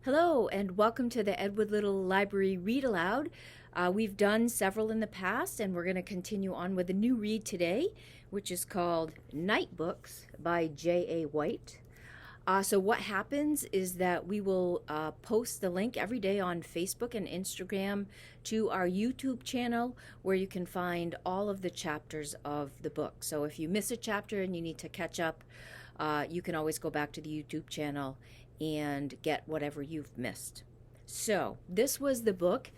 Hello, and welcome to the Edward Little Library Read Aloud. We've done several in the past, and we're going to continue on with a new read today, which is called Nightbooks by J.A. White. So what happens is that we will post the link every day on Facebook and Instagram to our YouTube channel, where you can find all of the chapters of the book. So if you miss a chapter and you need to catch up, you can always go back to the YouTube channel and get whatever you've missed. So this was the book.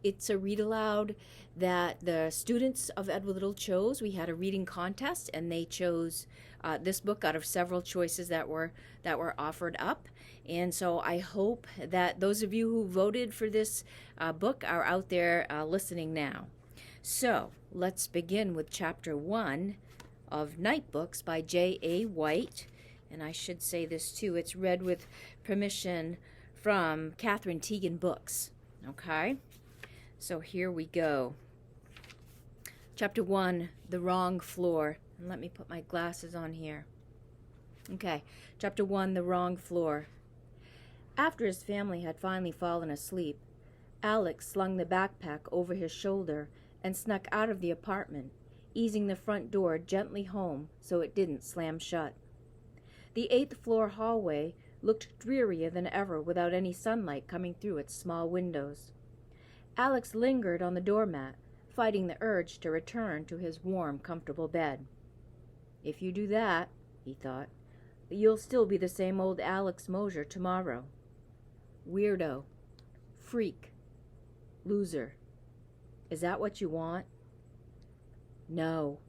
It's a read aloud that the students of Edward Little chose. We had a reading contest, and they chose this book out of several choices that were offered up. And so I hope that those of you who voted for this book are out there listening now. So let's begin with Chapter 1 of Nightbooks by J.A. White. And I should say this too, it's read with permission from Catherine Teigen Books. Okay, so here we go. Chapter 1, The Wrong Floor. And let me put my glasses on here. Okay, Chapter 1, The Wrong Floor. After his family had finally fallen asleep, Alex slung the backpack over his shoulder and snuck out of the apartment, easing the front door gently home so it didn't slam shut. The 8th floor hallway looked drearier than ever without any sunlight coming through its small windows. Alex lingered on the doormat, fighting the urge to return to his warm, comfortable bed. If you do that, he thought, you'll still be the same old Alex Mosier tomorrow. Weirdo. Freak. Loser. Is that what you want? No,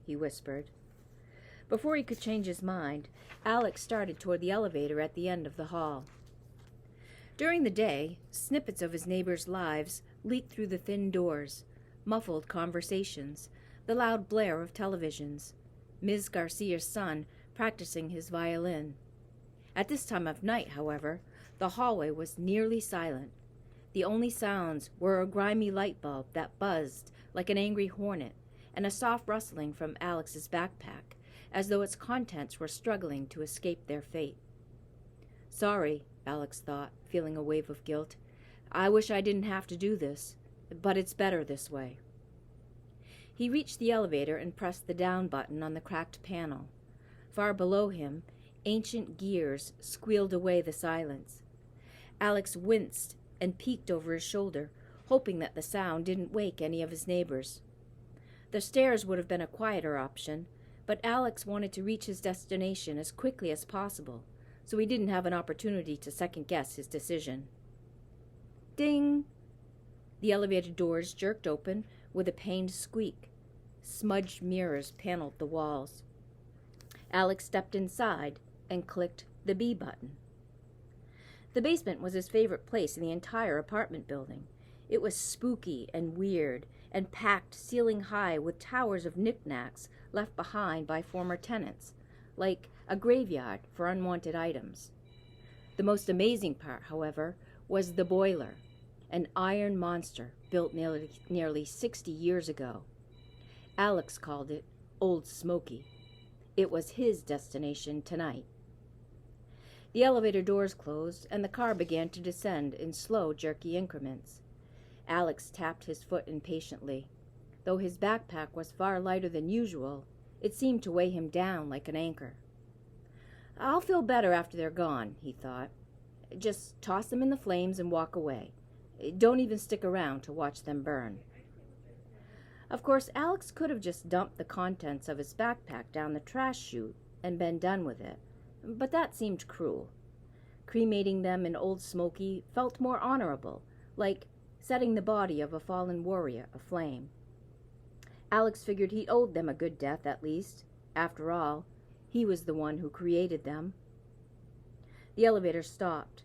he whispered. Before he could change his mind, Alex started toward the elevator at the end of the hall. During the day, snippets of his neighbors' lives leaked through the thin doors, muffled conversations, the loud blare of televisions, Ms. Garcia's son practicing his violin. At this time of night, however, the hallway was nearly silent. The only sounds were a grimy light bulb that buzzed like an angry hornet and a soft rustling from Alex's backpack, as though its contents were struggling to escape their fate. Sorry, Alex thought, feeling a wave of guilt. I wish I didn't have to do this, but it's better this way. He reached the elevator and pressed the down button on the cracked panel. Far below him, ancient gears squealed away the silence. Alex winced and peeked over his shoulder, hoping that the sound didn't wake any of his neighbors. The stairs would have been a quieter option, but Alex wanted to reach his destination as quickly as possible, so he didn't have an opportunity to second-guess his decision. Ding! The elevator doors jerked open with a pained squeak. Smudged mirrors paneled the walls. Alex stepped inside and clicked the B button. The basement was his favorite place in the entire apartment building. It was spooky and weird, and packed ceiling high with towers of knickknacks left behind by former tenants, like a graveyard for unwanted items. The most amazing part, however, was the boiler, an iron monster built nearly 60 years ago. Alex called it Old Smoky. It was his destination tonight. The elevator doors closed, and the car began to descend in slow, jerky increments. Alex tapped his foot impatiently. Though his backpack was far lighter than usual, it seemed to weigh him down like an anchor. I'll feel better after they're gone, he thought. Just toss them in the flames and walk away. Don't even stick around to watch them burn. Of course, Alex could have just dumped the contents of his backpack down the trash chute and been done with it, but that seemed cruel. Cremating them in Old Smoky felt more honorable, like setting the body of a fallen warrior aflame. Alex figured he owed them a good death, at least. After all, he was the one who created them. The elevator stopped.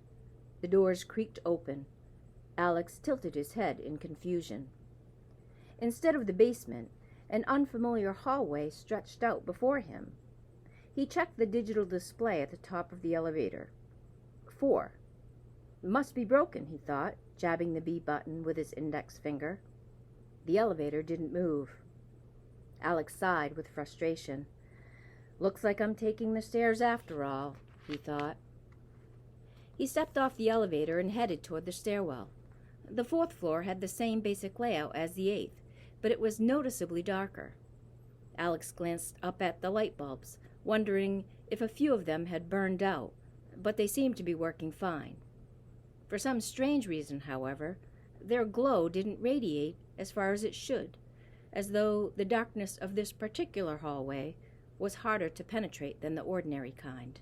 The doors creaked open. Alex tilted his head in confusion. Instead of the basement, an unfamiliar hallway stretched out before him. He checked the digital display at the top of the elevator. 4. Must be broken, he thought, jabbing the B button with his index finger. The elevator didn't move. Alex sighed with frustration. Looks like I'm taking the stairs after all, he thought. He stepped off the elevator and headed toward the stairwell. The fourth floor had the same basic layout as the eighth, but it was noticeably darker. Alex glanced up at the light bulbs, wondering if a few of them had burned out, but they seemed to be working fine. For some strange reason, however, their glow didn't radiate as far as it should, as though the darkness of this particular hallway was harder to penetrate than the ordinary kind.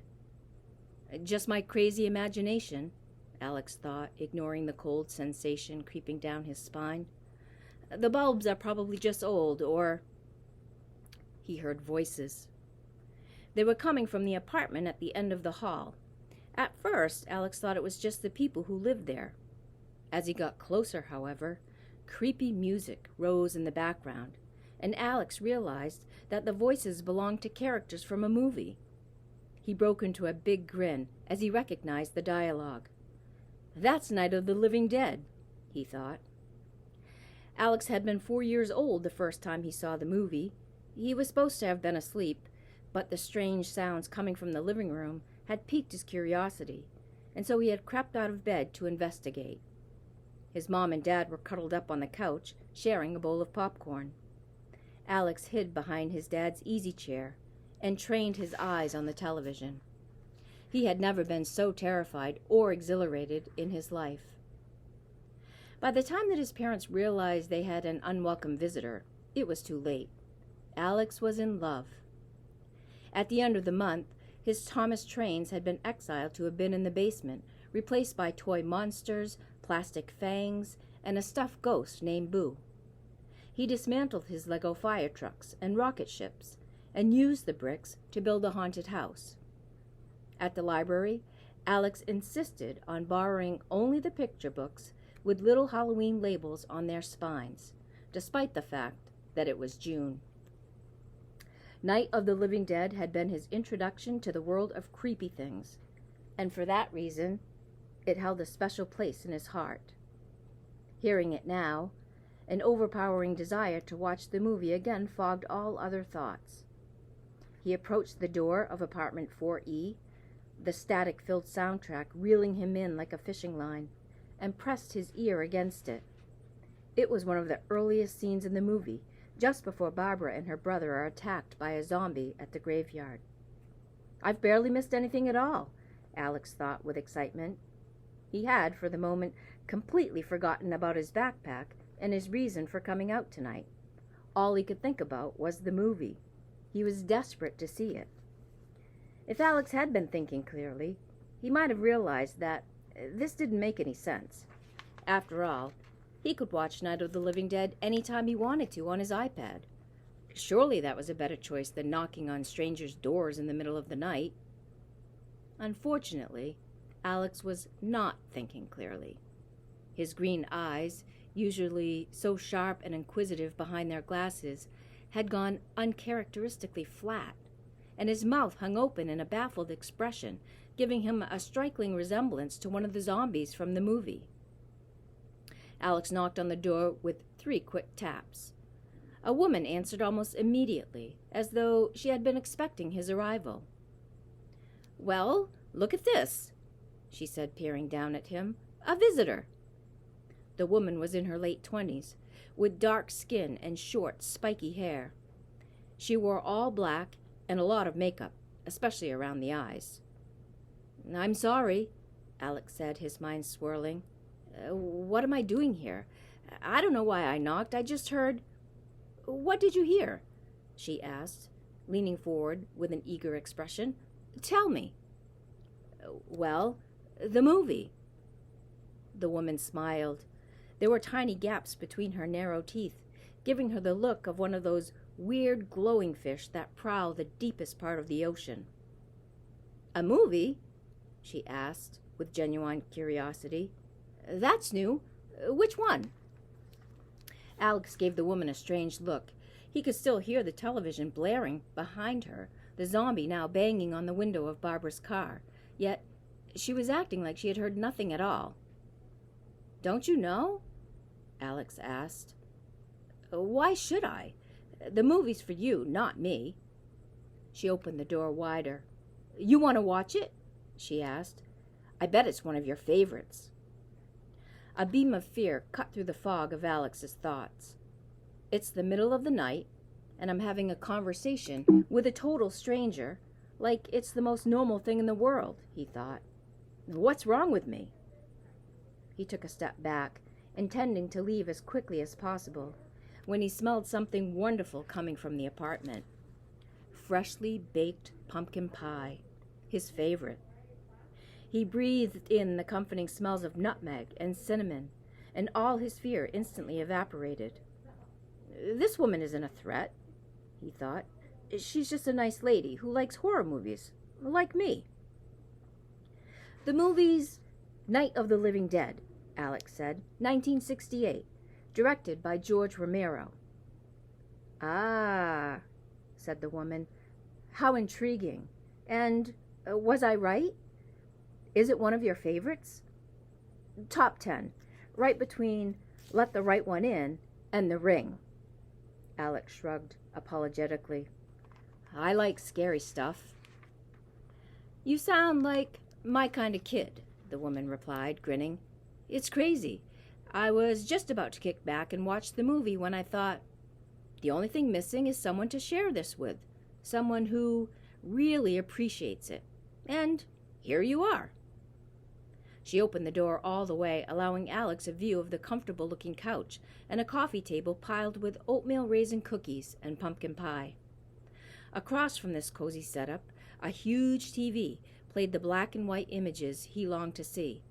Just my crazy imagination, Alex thought, ignoring the cold sensation creeping down his spine. The bulbs are probably just old, or... He heard voices. They were coming from the apartment at the end of the hall. At first, Alex thought it was just the people who lived there. As he got closer, however, creepy music rose in the background, and Alex realized that the voices belonged to characters from a movie. He broke into a big grin as he recognized the dialogue. "That's Night of the Living Dead," he thought. Alex had been 4 years old the first time he saw the movie. He was supposed to have been asleep, but the strange sounds coming from the living room had piqued his curiosity, and so he had crept out of bed to investigate. His mom and dad were cuddled up on the couch, sharing a bowl of popcorn. Alex hid behind his dad's easy chair and trained his eyes on the television. He had never been so terrified or exhilarated in his life. By the time that his parents realized they had an unwelcome visitor, it was too late. Alex was in love. At the end of the month, his Thomas trains had been exiled to a bin in the basement, replaced by toy monsters, plastic fangs, and a stuffed ghost named Boo. He dismantled his Lego fire trucks and rocket ships and used the bricks to build a haunted house. At the library, Alex insisted on borrowing only the picture books with little Halloween labels on their spines, despite the fact that it was June. Night of the Living Dead had been his introduction to the world of creepy things, and for that reason, it held a special place in his heart. Hearing it now, an overpowering desire to watch the movie again fogged all other thoughts. He approached the door of apartment 4E, the static-filled soundtrack reeling him in like a fishing line, and pressed his ear against it. It was one of the earliest scenes in the movie, just before Barbara and her brother are attacked by a zombie at the graveyard. "I've barely missed anything at all," Alex thought with excitement. He had, for the moment, completely forgotten about his backpack and his reason for coming out tonight. All he could think about was the movie. He was desperate to see it. If Alex had been thinking clearly, he might have realized that this didn't make any sense. After all, he could watch Night of the Living Dead any time he wanted to on his iPad. Surely that was a better choice than knocking on strangers' doors in the middle of the night. Unfortunately, Alex was not thinking clearly. His green eyes, usually so sharp and inquisitive behind their glasses, had gone uncharacteristically flat, and his mouth hung open in a baffled expression, giving him a striking resemblance to one of the zombies from the movie. Alex knocked on the door with 3 quick taps. A woman answered almost immediately, as though she had been expecting his arrival. "Well, look at this," she said, peering down at him. "A visitor." The woman was in her late 20s, with dark skin and short, spiky hair. She wore all black and a lot of makeup, especially around the eyes. "I'm sorry," Alex said, his mind swirling. "What am I doing here? I don't know why I knocked. I just heard—" "What did you hear?" she asked, leaning forward with an eager expression. "Tell me." "Well, the movie." The woman smiled. There were tiny gaps between her narrow teeth, giving her the look of one of those weird glowing fish that prowl the deepest part of the ocean. "A movie?" she asked, with genuine curiosity. "That's new. Which one?" Alex gave the woman a strange look. He could still hear the television blaring behind her, the zombie now banging on the window of Barbara's car. Yet she was acting like she had heard nothing at all. "Don't you know?" Alex asked. "Why should I? The movie's for you, not me." She opened the door wider. "You want to watch it?" she asked. I bet it's one of your favorites." A beam of fear cut through the fog of Alex's thoughts. It's the middle of the night, and I'm having a conversation with a total stranger, like it's the most normal thing in the world, he thought. What's wrong with me? He took a step back, intending to leave as quickly as possible, when he smelled something wonderful coming from the apartment. Freshly baked pumpkin pie, his favorite. He breathed in the comforting smells of nutmeg and cinnamon, and all his fear instantly evaporated. This woman isn't a threat, he thought. She's just a nice lady who likes horror movies, like me. The movie's Night of the Living Dead, Alex said, 1968, directed by George Romero. Ah, said the woman. How intriguing. And was I right? Is it one of your favorites? Top 10, right between Let the Right One In and The Ring. Alex shrugged apologetically. I like scary stuff. You sound like my kind of kid, the woman replied, grinning. It's crazy. I was just about to kick back and watch the movie when I thought, the only thing missing is someone to share this with, someone who really appreciates it. And here you are. She opened the door all the way, allowing Alex a view of the comfortable-looking couch and a coffee table piled with oatmeal raisin cookies and pumpkin pie. Across from this cozy setup, a huge TV played the black and white images he longed to see.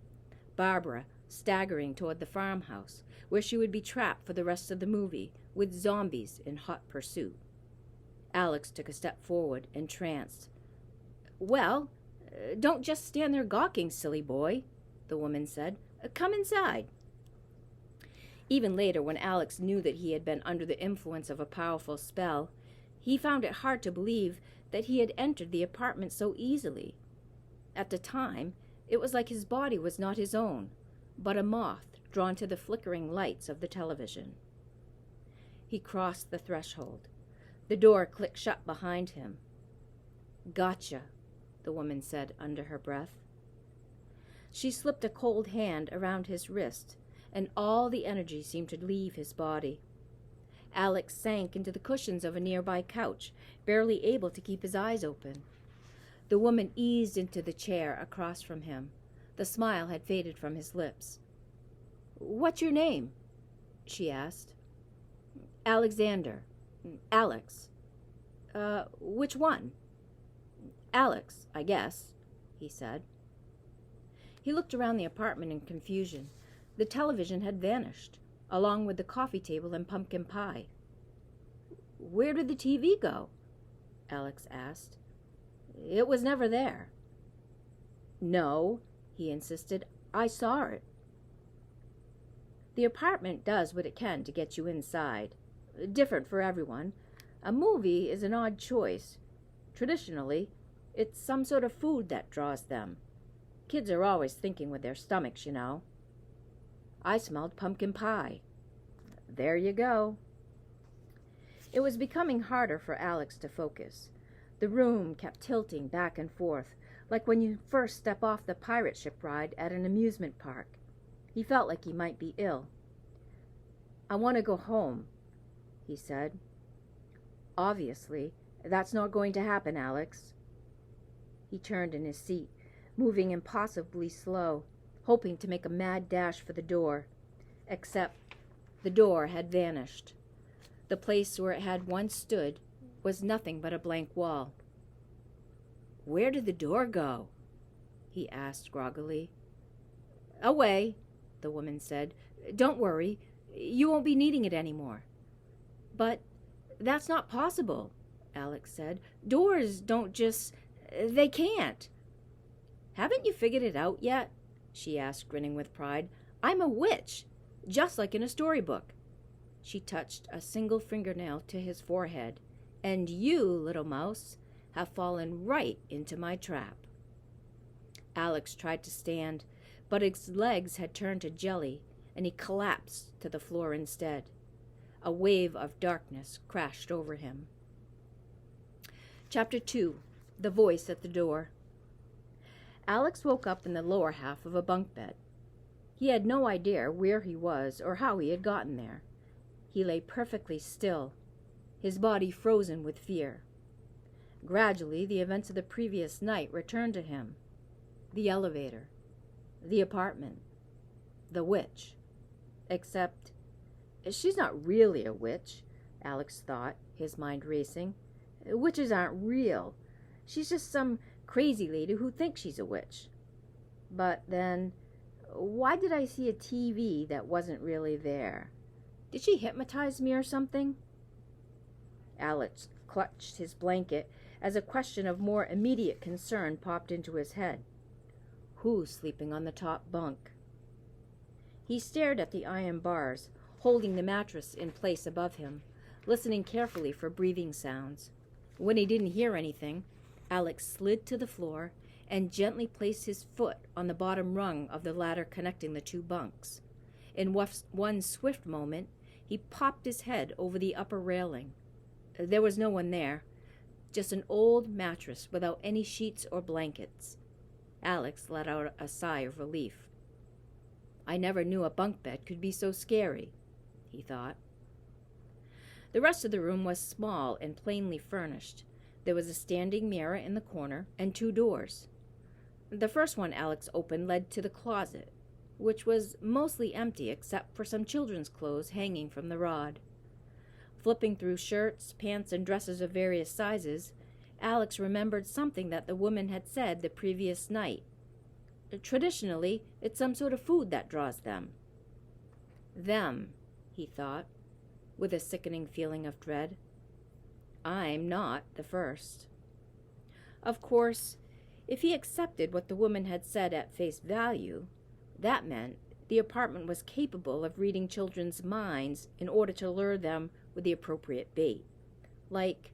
Barbara staggering toward the farmhouse, where she would be trapped for the rest of the movie, with zombies in hot pursuit. Alex took a step forward, entranced. Well, don't just stand there gawking, silly boy, the woman said. Come inside. Even later, when Alex knew that he had been under the influence of a powerful spell, he found it hard to believe that he had entered the apartment so easily. At the time, it was like his body was not his own, but a moth drawn to the flickering lights of the television. He crossed the threshold. The door clicked shut behind him. Gotcha, the woman said under her breath. She slipped a cold hand around his wrist, and all the energy seemed to leave his body. Alex sank into the cushions of a nearby couch, barely able to keep his eyes open. The woman eased into the chair across from him. The smile had faded from his lips. What's your name? She asked. Alexander. Alex. Which one? Alex, I guess, he said. He looked around the apartment in confusion. The television had vanished, along with the coffee table and pumpkin pie. Where did the TV go? Alex asked. It was never there. No, he insisted. I saw it. The apartment does what it can to get you inside. Different for everyone. A movie is an odd choice. Traditionally, it's some sort of food that draws them. Kids are always thinking with their stomachs, you know. I smelled pumpkin pie. There you go. It was becoming harder for Alex to focus. The room kept tilting back and forth, like when you first step off the pirate ship ride at an amusement park. He felt like he might be ill. I want to go home, he said. Obviously, that's not going to happen, Alex. He turned in his seat, moving impossibly slow, hoping to make a mad dash for the door. Except the door had vanished. The place where it had once stood was nothing but a blank wall. Where did the door go? He asked groggily. Away, the woman said. Don't worry, you won't be needing it anymore. But that's not possible, Alex said. Doors don't just... they can't. Haven't you figured it out yet? She asked, grinning with pride. I'm a witch, just like in a storybook. She touched a single fingernail to his forehead. And you, little mouse, have fallen right into my trap. Alex tried to stand, but his legs had turned to jelly, and he collapsed to the floor instead. A wave of darkness crashed over him. Chapter 2. The Voice at the Door. Alex woke up in the lower half of a bunk bed. He had no idea where he was or how he had gotten there. He lay perfectly still, his body frozen with fear. Gradually, the events of the previous night returned to him. The elevator, the apartment, the witch. Except, she's not really a witch, Alex thought, his mind racing. Witches aren't real. She's just some crazy lady who thinks she's a witch. But then, why did I see a TV that wasn't really there? Did she hypnotize me or something? Alex clutched his blanket as a question of more immediate concern popped into his head. Who's sleeping on the top bunk? He stared at the iron bars, holding the mattress in place above him, listening carefully for breathing sounds. When he didn't hear anything, Alex slid to the floor and gently placed his foot on the bottom rung of the ladder connecting the two bunks. In one swift moment, he popped his head over the upper railing. There was no one there, just an old mattress without any sheets or blankets. Alex let out a sigh of relief. I never knew a bunk bed could be so scary, he thought. The rest of the room was small and plainly furnished. There was a standing mirror in the corner and two doors. The first one Alex opened led to the closet, which was mostly empty except for some children's clothes hanging from the rod. Flipping through shirts, pants, and dresses of various sizes, Alex remembered something that the woman had said the previous night. Traditionally, it's some sort of food that draws them. Them, he thought, with a sickening feeling of dread. I'm not the first. Of course, if he accepted what the woman had said at face value, that meant the apartment was capable of reading children's minds in order to lure them with the appropriate bait. Like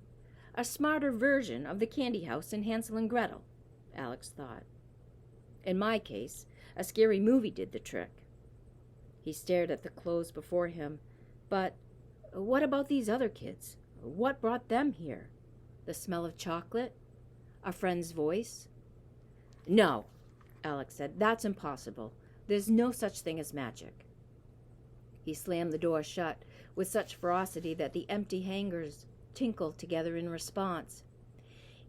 a smarter version of the candy house in Hansel and Gretel, Alex thought. In my case, a scary movie did the trick. He stared at the clothes before him. But what about these other kids? What brought them here? The smell of chocolate? A friend's voice? No, Alex said. That's impossible. There's no such thing as magic. He slammed the door shut with such ferocity that the empty hangers tinkled together in response.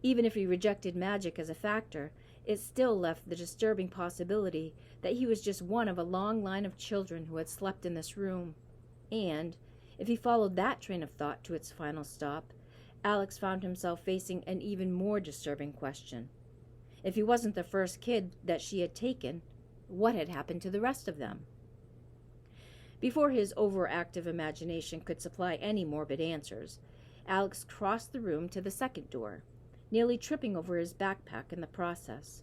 Even if he rejected magic as a factor, it still left the disturbing possibility that he was just one of a long line of children who had slept in this room. And, if he followed that train of thought to its final stop, Alex found himself facing an even more disturbing question. If he wasn't the first kid that she had taken, what had happened to the rest of them? Before his overactive imagination could supply any morbid answers, Alex crossed the room to the second door, nearly tripping over his backpack in the process.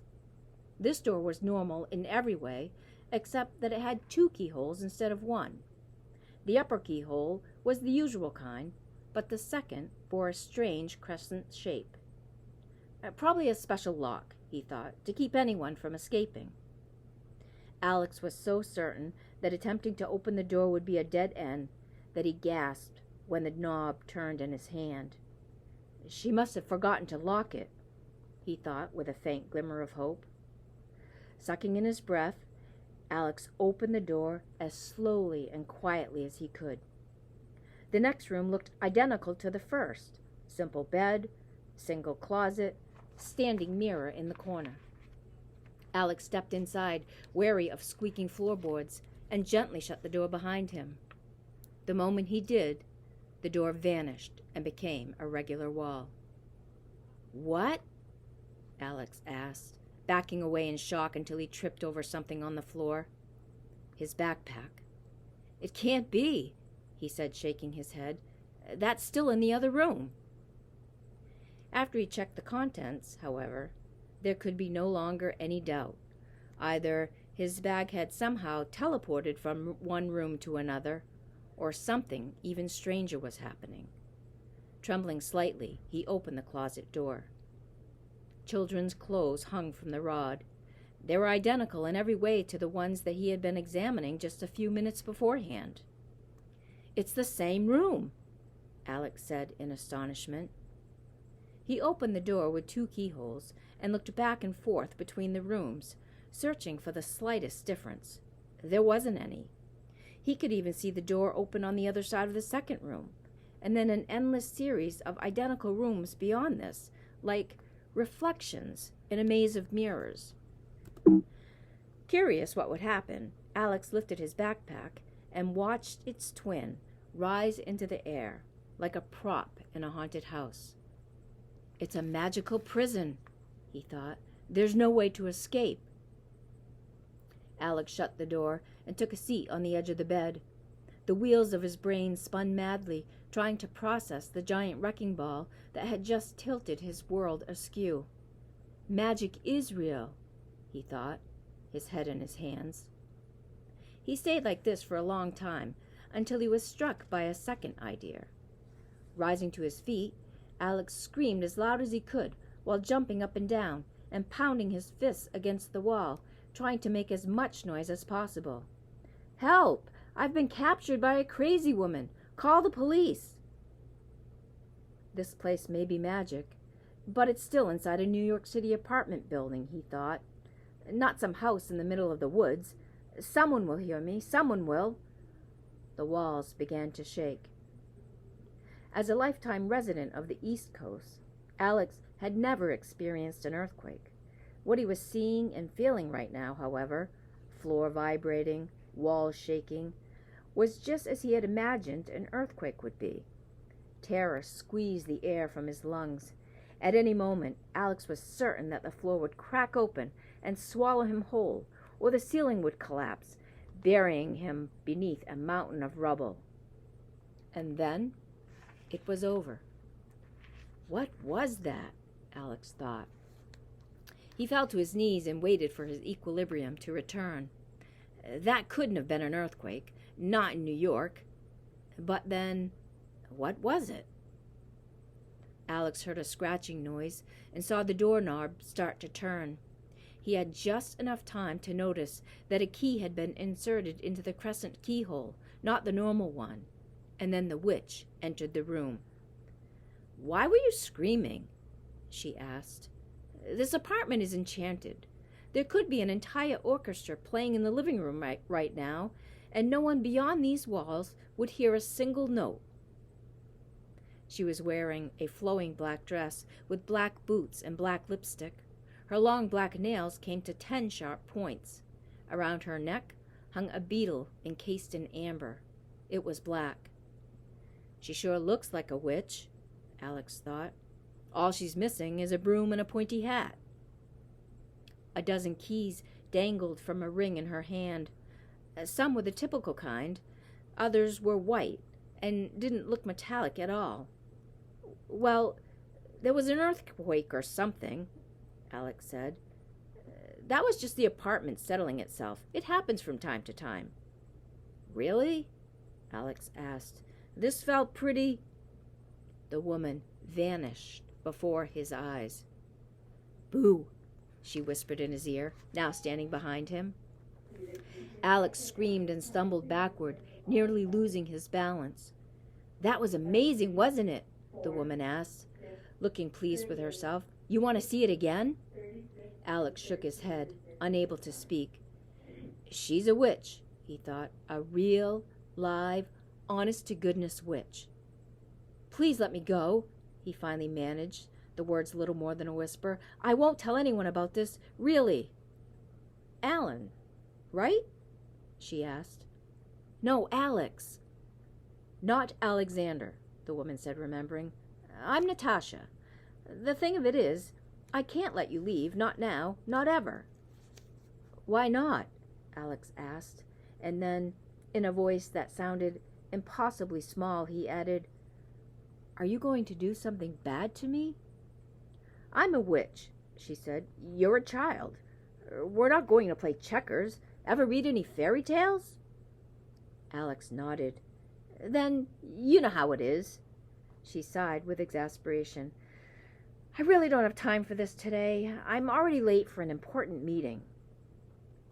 This door was normal in every way, except that it had two keyholes instead of one. The upper keyhole was the usual kind, but the second bore a strange crescent shape. Probably a special lock, he thought, to keep anyone from escaping. Alex was so certain that attempting to open the door would be a dead end that he gasped when the knob turned in his hand. She must have forgotten to lock it, he thought with a faint glimmer of hope. Sucking in his breath, Alex opened the door as slowly and quietly as he could. The next room looked identical to the first. Simple bed, single closet, standing mirror in the corner. Alex stepped inside, wary of squeaking floorboards, and gently shut the door behind him. The moment he did, the door vanished and became a regular wall. What? Alex asked, backing away in shock until he tripped over something on the floor. His backpack. It can't be, he said, shaking his head. That's still in the other room. After he checked the contents, however, there could be no longer any doubt. Either his bag had somehow teleported from one room to another, or something even stranger was happening. Trembling slightly, he opened the closet door. Children's clothes hung from the rod. They were identical in every way to the ones that he had been examining just a few minutes beforehand. It's the same room, Alex said in astonishment. He opened the door with 2 keyholes and looked back and forth between the rooms, searching for the slightest difference. There wasn't any. He could even see the door open on the other side of the second room, and then an endless series of identical rooms beyond this, like reflections in a maze of mirrors. Curious what would happen, Alex lifted his backpack and watched its twin rise into the air like a prop in a haunted house. It's a magical prison, he thought. There's no way to escape. Alex shut the door and took a seat on the edge of the bed. The wheels of his brain spun madly, trying to process the giant wrecking ball that had just tilted his world askew. Magic is real, he thought, his head in his hands. He stayed like this for a long time, until he was struck by a second idea. Rising to his feet, Alex screamed as loud as he could while jumping up and down and pounding his fists against the wall, trying to make as much noise as possible. "Help! I've been captured by a crazy woman! Call the police!" This place may be magic, but it's still inside a New York City apartment building, he thought. Not some house in the middle of the woods. Someone will hear me. Someone will. The walls began to shake. As a lifetime resident of the East Coast, Alex had never experienced an earthquake. What he was seeing and feeling right now, however, floor vibrating, walls shaking, was just as he had imagined an earthquake would be. Terror squeezed the air from his lungs. At any moment, Alex was certain that the floor would crack open and swallow him whole, or the ceiling would collapse, burying him beneath a mountain of rubble. And then it was over. What was that? Alex thought. He fell to his knees and waited for his equilibrium to return. That couldn't have been an earthquake, not in New York. But then, what was it? Alex heard a scratching noise and saw the doorknob start to turn. He had just enough time to notice that a key had been inserted into the crescent keyhole, not the normal one, and then the witch entered the room. "Why were you screaming?" she asked. "This apartment is enchanted. There could be an entire orchestra playing in the living room right now, and no one beyond these walls would hear a single note." She was wearing a flowing black dress with black boots and black lipstick. Her long black nails came to 10 sharp points. Around her neck hung a beetle encased in amber. It was black. "She sure looks like a witch," Alex thought. "All she's missing is a broom and a pointy hat." A dozen keys dangled from a ring in her hand. Some were the typical kind. Others were white and didn't look metallic at all. "Well, there was an earthquake or something," Alex said. "That was just the apartment settling itself. It happens from time to time." "Really?" Alex asked. "This felt pretty—" The woman vanished before his eyes. "Boo," she whispered in his ear, now standing behind him. Alex screamed and stumbled backward, nearly losing his balance. "That was amazing, wasn't it?" the woman asked, looking pleased with herself. "You want to see it again?" Alex shook his head, unable to speak. She's a witch, he thought. A real, live, honest-to-goodness witch. "Please let me go," he finally managed, the words little more than a whisper. "I won't tell anyone about this, really." "Alan, right?" she asked. "No, Alex." "Not Alexander," the woman said, remembering. "I'm Natasha. The thing of it is, I can't let you leave, not now, not ever." "Why not?" Alex asked, and then, in a voice that sounded impossibly small, he added, "Are you going to do something bad to me?" "I'm a witch," she said. "You're a child. We're not going to play checkers. Ever read any fairy tales?" Alex nodded. "Then you know how it is." She sighed with exasperation. "I really don't have time for this today. I'm already late for an important meeting."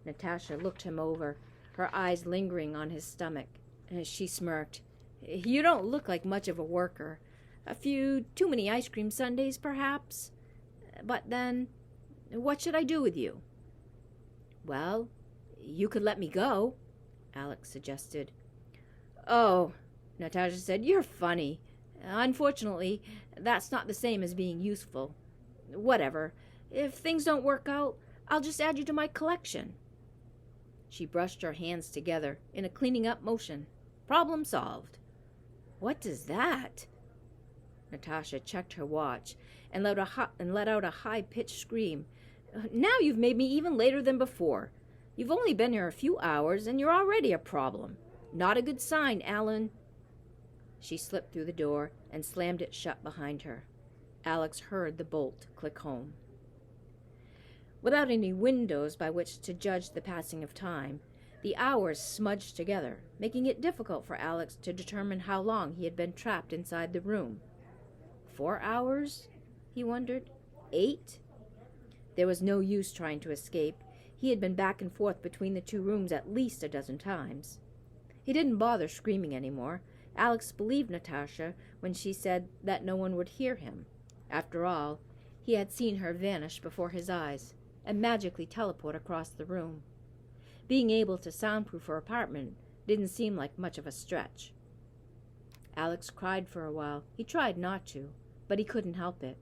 Natasha looked him over, her eyes lingering on his stomach. She smirked. "You don't look like much of a worker. A few too many ice cream sundaes, perhaps. But then, what should I do with you? Well, you could let me go, Alex suggested. Oh, Natasha said, you're funny. Unfortunately, that's not the same as being useful. Whatever. If things don't work out, I'll just add you to my collection. She brushed her hands together in a cleaning up motion. Problem solved. What does that? Natasha checked her watch and let out a high-pitched scream. Now you've made me even later than before. You've only been here a few hours and you're already a problem. Not a good sign, Alan. She slipped through the door and slammed it shut behind her. Alex heard the bolt click home. Without any windows by which to judge the passing of time, the hours smudged together, making it difficult for Alex to determine how long he had been trapped inside the room. 4 hours? He wondered. 8? There was no use trying to escape. He had been back and forth between the two rooms at least a dozen times. He didn't bother screaming anymore. Alex believed Natasha when she said that no one would hear him. After all, he had seen her vanish before his eyes and magically teleport across the room. Being able to soundproof her apartment didn't seem like much of a stretch. Alex cried for a while. He tried not to, but he couldn't help it.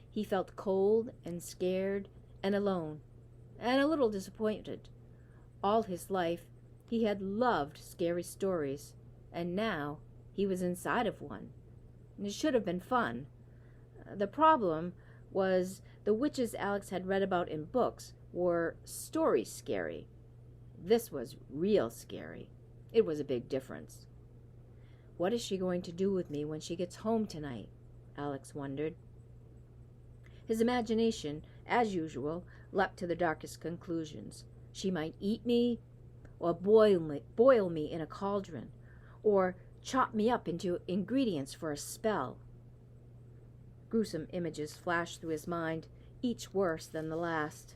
He felt cold and scared and alone, and a little disappointed. All his life, he had loved scary stories, and now he was inside of one. It should have been fun. The problem was the witches Alex had read about in books were story scary. This was real scary. It was a big difference. What is she going to do with me when she gets home tonight? Alex wondered. His imagination, as usual, leapt to the darkest conclusions. She might eat me, or boil me in a cauldron, or chop me up into ingredients for a spell. Gruesome images flashed through his mind, each worse than the last.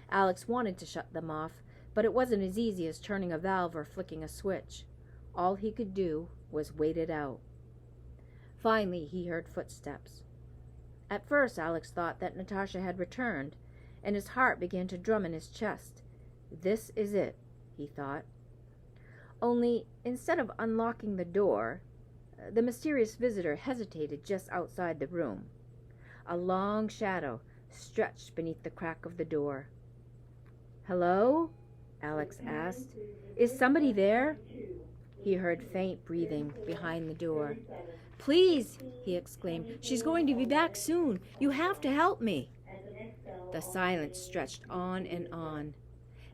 Alex wanted to shut them off, but it wasn't as easy as turning a valve or flicking a switch. All he could do was wait it out. Finally, he heard footsteps. At first, Alex thought that Natasha had returned, and his heart began to drum in his chest. This is it, he thought. Only, instead of unlocking the door, the mysterious visitor hesitated just outside the room. A long shadow stretched beneath the crack of the door. "Hello?" Alex asked. "Is somebody there?" He heard faint breathing behind the door. "Please," he exclaimed, "she's going to be back soon. You have to help me." The silence stretched on and on.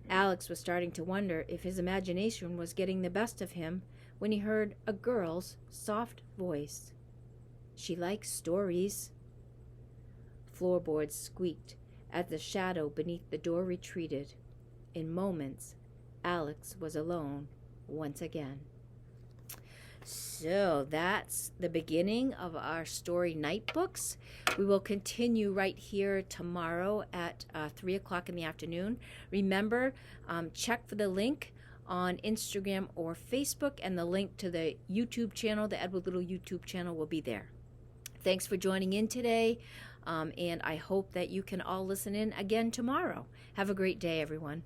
Alex was starting to wonder if his imagination was getting the best of him when he heard a girl's soft voice. "She likes stories." Floorboards squeaked as the shadow beneath the door retreated. In moments, Alex was alone once again. So that's the beginning of our story Nightbooks. We will continue right here tomorrow at 3 o'clock in the afternoon. Remember, check for the link on Instagram or Facebook, and the link to the YouTube channel, the Edward Little YouTube channel, will be there. Thanks for joining in today, and I hope that you can all listen in again tomorrow. Have a great day, everyone.